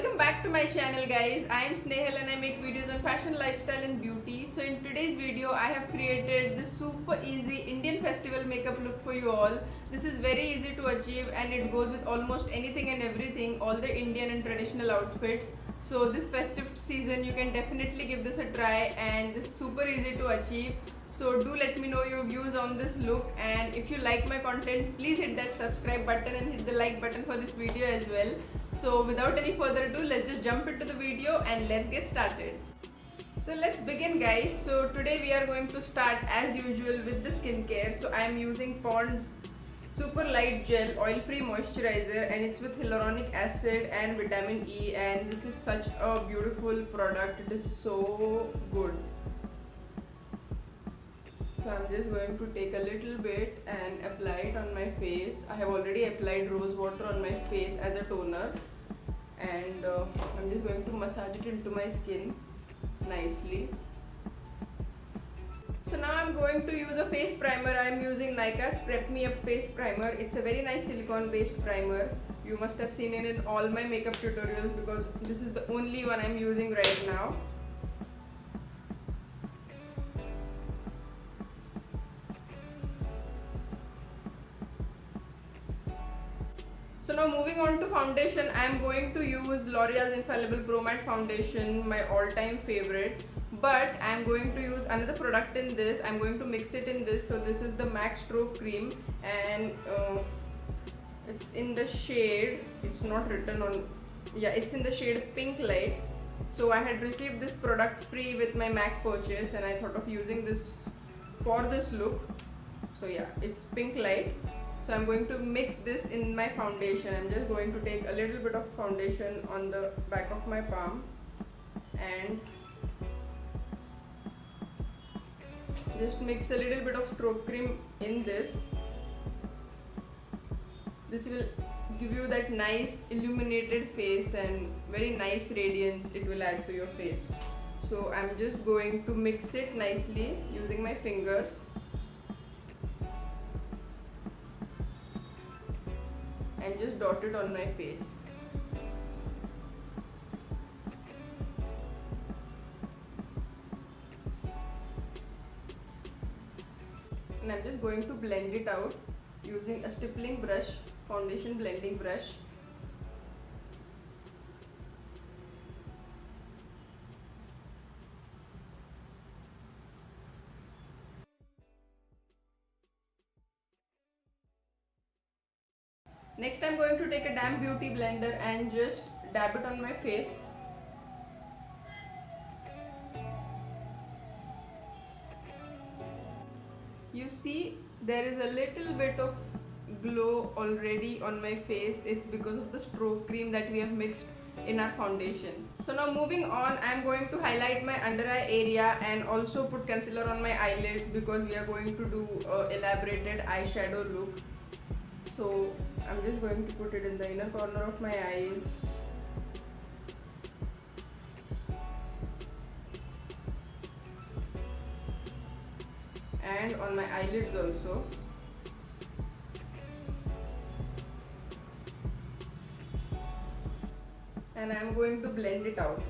Welcome back to my channel guys. I am Snehal and I make videos on fashion, lifestyle and beauty. So in today's video I have created this super easy Indian festival makeup look for you all. This is very easy to achieve and it goes with almost anything and everything, all the Indian and traditional outfits. So this festive season you can definitely give this a try and this is super easy to achieve. So do let me know your views on this look, and if you like my content please hit that subscribe button and hit the like button for this video as well. So without any further ado, let's just jump into the video and let's get started. So let's begin guys. So today we are going to start as usual with the skincare. So I am using Pond's Super Light Gel Oil Free Moisturizer and it's with hyaluronic acid and vitamin E, and this is such a beautiful product. It is so good. So I'm just going to take a little bit and apply it on my face. I have already applied rose water on my face as a toner, and I'm just going to massage it into my skin nicely. So now I'm going to use a face primer. I'm using Nykaa's Prep Me Up Face Primer. It's a very nice silicone based primer. You must have seen it in all my makeup tutorials because this is the only one I'm using right now. So now moving on to foundation, I am going to use L'Oreal's Infallible Pro Matte Foundation, my all-time favorite. But I am going to use another product in this. I am going to mix it in this. So this is the MAC Stroke Cream, and it's in the shade. It's not written on. Yeah, it's in the shade Pink Light. So I had received this product free with my MAC purchase, and I thought of using this for this look. So yeah, it's Pink Light. So I'm going to mix this in my foundation. I'm just going to take a little bit of foundation on the back of my palm and just mix a little bit of stroke cream in this. This will give you that nice illuminated face and very nice radiance it will add to your face. So I'm just going to mix it nicely using my fingers and just dot it on my face. And I'm just going to blend it out using a stippling brush, foundation blending brush. Next I'm going to take a damp beauty blender and just dab it on my face. You see there is a little bit of glow already on my face. It's because of the stroke cream that we have mixed in our foundation. So now moving on, I am going to highlight my under eye area and also put concealer on my eyelids because we are going to do an elaborated eyeshadow look. So I'm just going to put it in the inner corner of my eyes. And on my eyelids also. And I'm going to blend it out.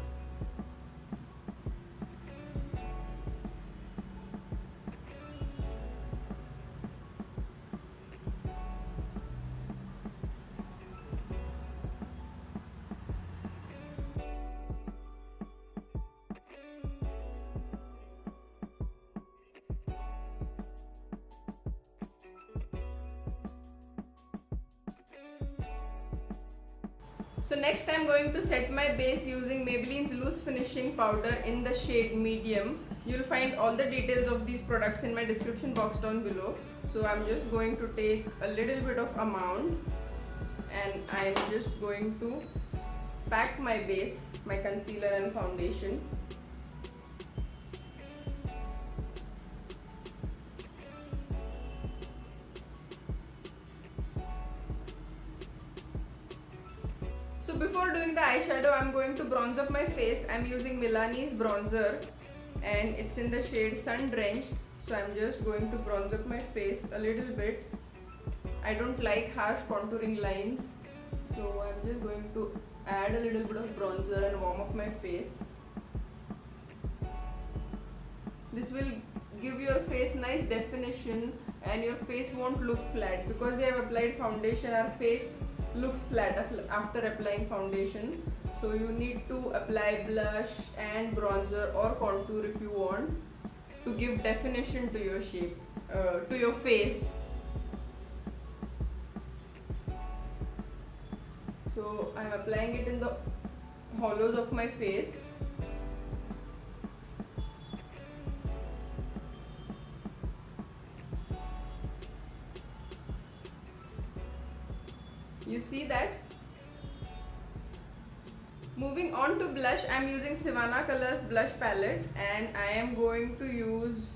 So next I'm going to set my base using Maybelline's Loose Finishing Powder in the shade Medium. You'll find all the details of these products in my description box down below. So I'm just going to take a little bit of amount and I'm just going to pack my base, my concealer and foundation. So before doing the eyeshadow, I'm going to bronze up my face. I'm using Milani's bronzer and it's in the shade Sun Drenched. So I'm just going to bronze up my face a little bit. I don't like harsh contouring lines, so I'm just going to add a little bit of bronzer and warm up my face. This will give your face nice definition and your face won't look flat. Because we have applied foundation, our face looks flat after applying foundation. So you need to apply blush and bronzer or contour if you want to give definition to your shape, to your face. So I am applying it in the hollows of my face. You see that? Moving on to blush, I am using Sivana Colors blush palette and I am going to use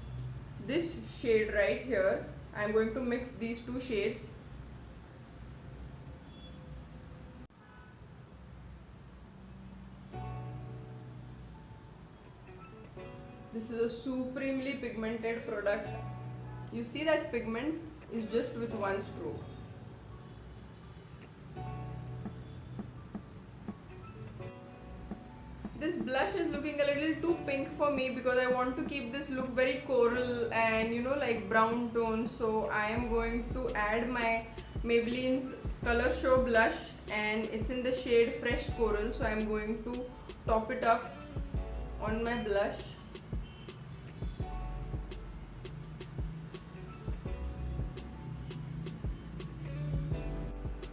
this shade right here. I am going to mix these two shades. This is a supremely pigmented product. You see that pigment is just with one stroke. This blush is looking a little too pink for me because I want to keep this look very coral and like brown tone. So I am going to add my Maybelline's Color Show blush and it's in the shade Fresh Coral. So I am going to top it up on my blush.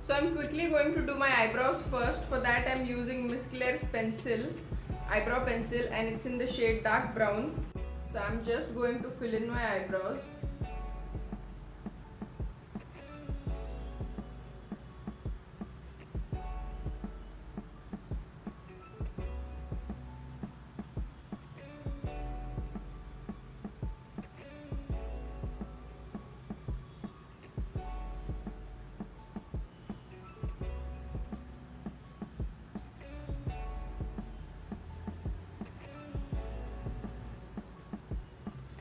So I'm quickly going to do my eyebrows first. For that I'm using Miss Claire's eyebrow pencil and it's in the shade dark brown. So I'm just going to fill in my eyebrows.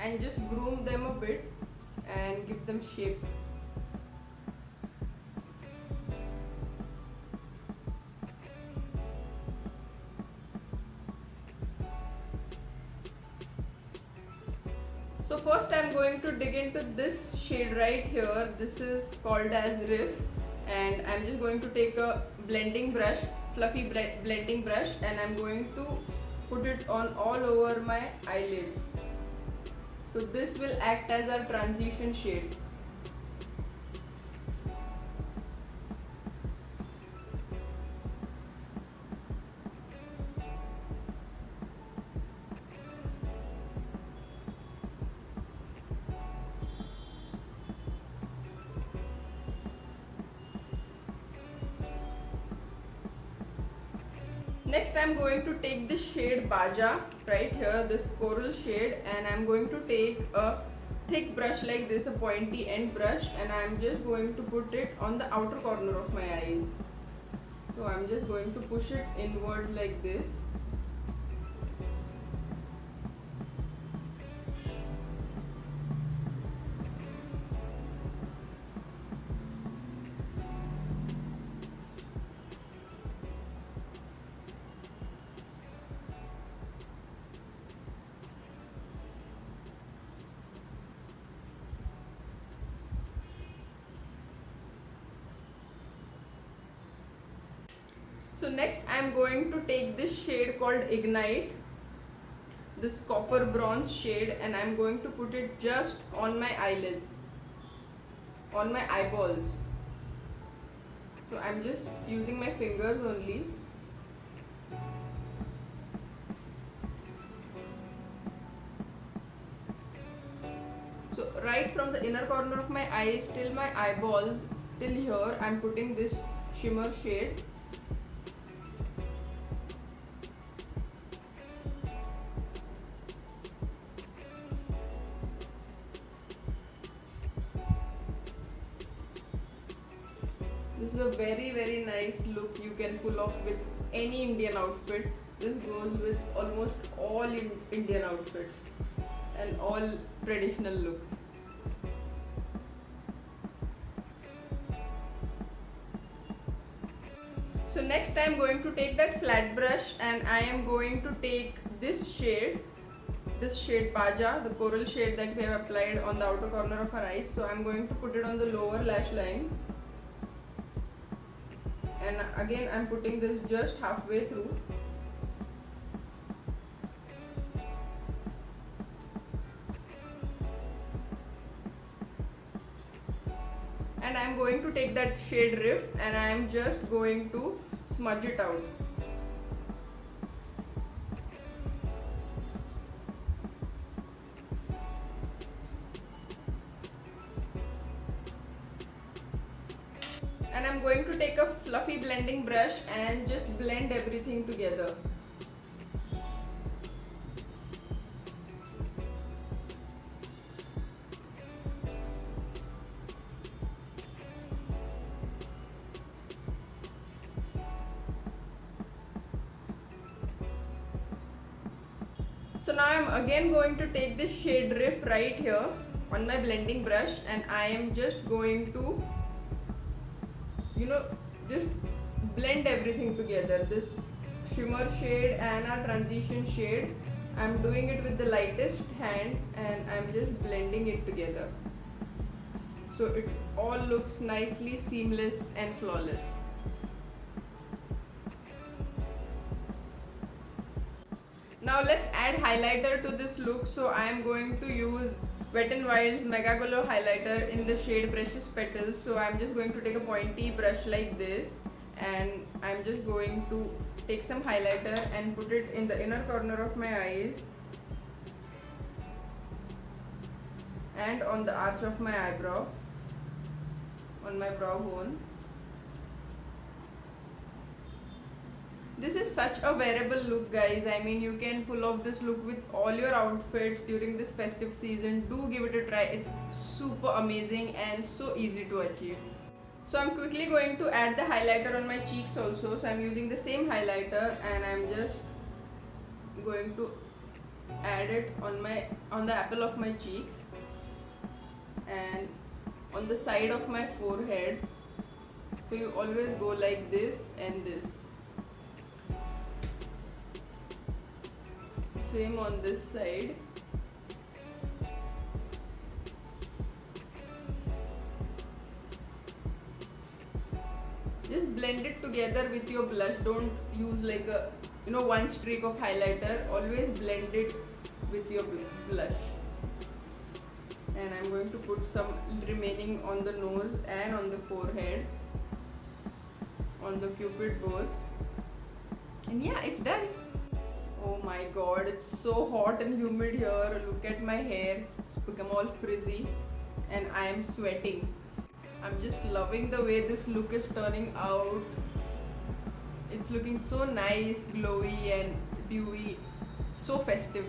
And just groom them a bit and give them shape. So first I am going to dig into this shade right here. This is called as Riff and I am just going to take a blending brush, fluffy blending brush, and I am going to put it on all over my eyelid. So this will act as our transition shade. Next I am going to take this shade Baja right here, this coral shade, and I am going to take a thick brush like this, a pointy end brush, and I am just going to put it on the outer corner of my eyes. So I am just going to push it inwards like this. So next I am going to take this shade called Ignite, this copper bronze shade, and I am going to put it just on my eyelids, on my eyeballs. So I am just using my fingers only. So right from the inner corner of my eyes till my eyeballs, till here, I am putting this shimmer shade. This is a very nice look you can pull off with any Indian outfit. This goes with almost all Indian outfits and all traditional looks. So next I am going to take that flat brush and I am going to take this shade Paja, the coral shade that we have applied on the outer corner of our eyes. So I'm going to put it on the lower lash line, and again I'm putting this just halfway through. And I'm going to take that shade Rift and I'm just going to smudge it out. And I'm going to take a fluffy blending brush and just blend everything together. So now I'm again going to take this shade Rift right here on my blending brush and I am just going to just blend everything together. This shimmer shade and our transition shade, I'm doing it with the lightest hand and I'm just blending it together so it all looks nicely seamless and flawless. Now let's add highlighter to this look. So I am going to use Wet n Wild's Mega Glow highlighter in the shade Precious Petals. So I'm just going to take a pointy brush like this and I'm just going to take some highlighter and put it in the inner corner of my eyes and on the arch of my eyebrow, on my brow bone. This is such a wearable look, guys. I mean, you can pull off this look with all your outfits during this festive season. Do give it a try. It's super amazing and so easy to achieve. So I'm quickly going to add the highlighter on my cheeks also. So I'm using the same highlighter and I'm just going to add it on the apple of my cheeks and on the side of my forehead. So you always go like this and this. Same on this side. Just blend it together with your blush. Don't use like a one streak of highlighter. Always blend it with your blush. And I'm going to put some remaining on the nose and on the forehead, on the cupid bows. And yeah, it's done. Oh my god, it's so hot and humid here. Look at my hair, it's become all frizzy and I am sweating. I'm just loving the way this look is turning out. It's looking so nice, glowy and dewy, so festive.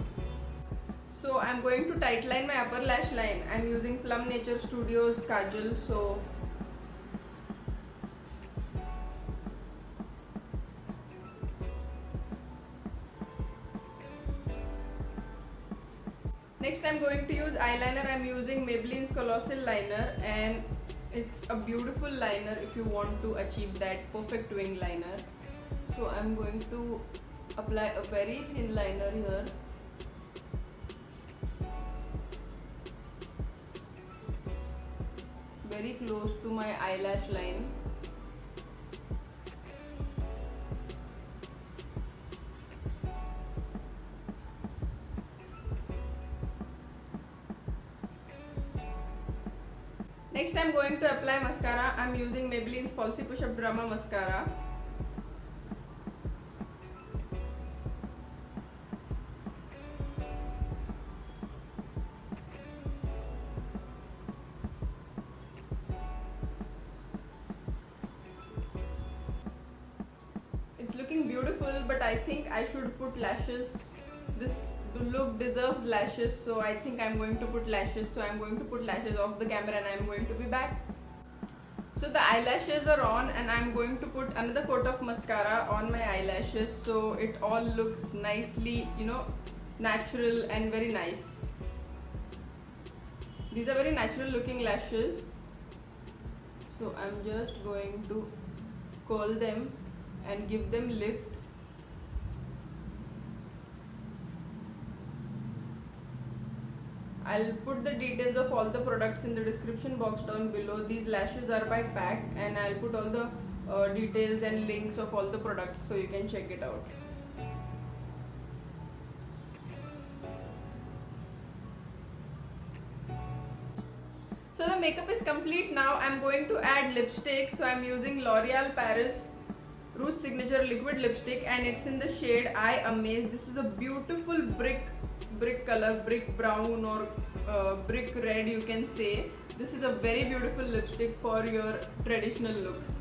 So I'm going to tight line my upper lash line. I'm using Plum Nature Studios Kajal. So next I'm going to use eyeliner. I'm using Maybelline's Colossal Liner and it's a beautiful liner if you want to achieve that perfect wing liner. So I'm going to apply a very thin liner here. Very close to my eyelash line. Next I'm going to apply mascara. I'm using Maybelline's Falsies Push Up Drama Mascara. It's looking beautiful, but I think I should put lashes. This look deserves lashes, so I think I'm going to put lashes. So I'm going to put lashes off the camera and I'm going to be back. So the eyelashes are on and I'm going to put another coat of mascara on my eyelashes so it all looks nicely, natural and very nice. These are very natural looking lashes. So I'm just going to curl them and give them lift. I'll put the details of all the products in the description box down below. These lashes are by PAC, and I'll put all the details and links of all the products so you can check it out. So the makeup is complete now. I'm going to add lipstick. So I'm using L'Oreal Paris Rouge Signature Liquid Lipstick, and it's in the shade I Amaze. This is a beautiful brick color, brick brown, or brick red, you can say. This is a very beautiful lipstick for your traditional looks.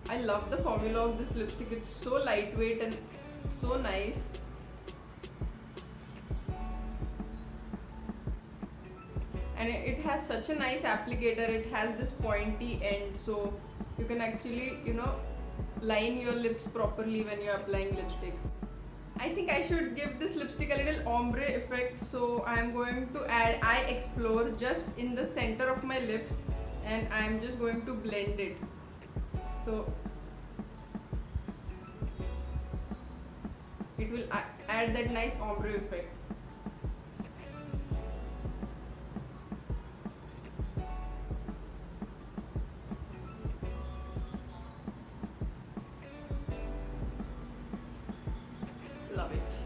I love the formula of this lipstick. It's so lightweight and so nice. And it has such a nice applicator. It has this pointy end, so you can actually, line your lips properly when you're applying lipstick. I think I should give this lipstick a little ombre effect, so I'm going to add I Explore just in the center of my lips, and I'm just going to blend it. So it will add that nice ombre effect. Love it.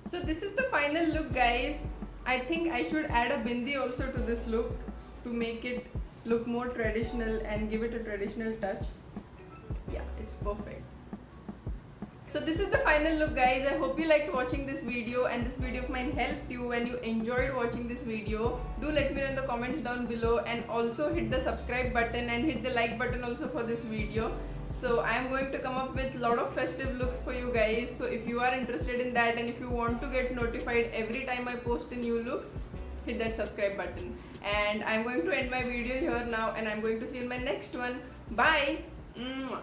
So this is the final look, guys. I think I should add a bindi also to this look to make it look more traditional and give it a traditional touch. Yeah, it's perfect. So this is the final look, guys. I hope you liked watching this video and this video of mine helped you and you enjoyed watching this video. Do let me know in the comments down below, and also hit the subscribe button and hit the like button also for this video. So I am going to come up with a lot of festive looks for you guys. So if you are interested in that, and if you want to get notified every time I post a new look, hit that subscribe button. And I'm going to end my video here now, and I'm going to see you in my next one. Bye. Mwah.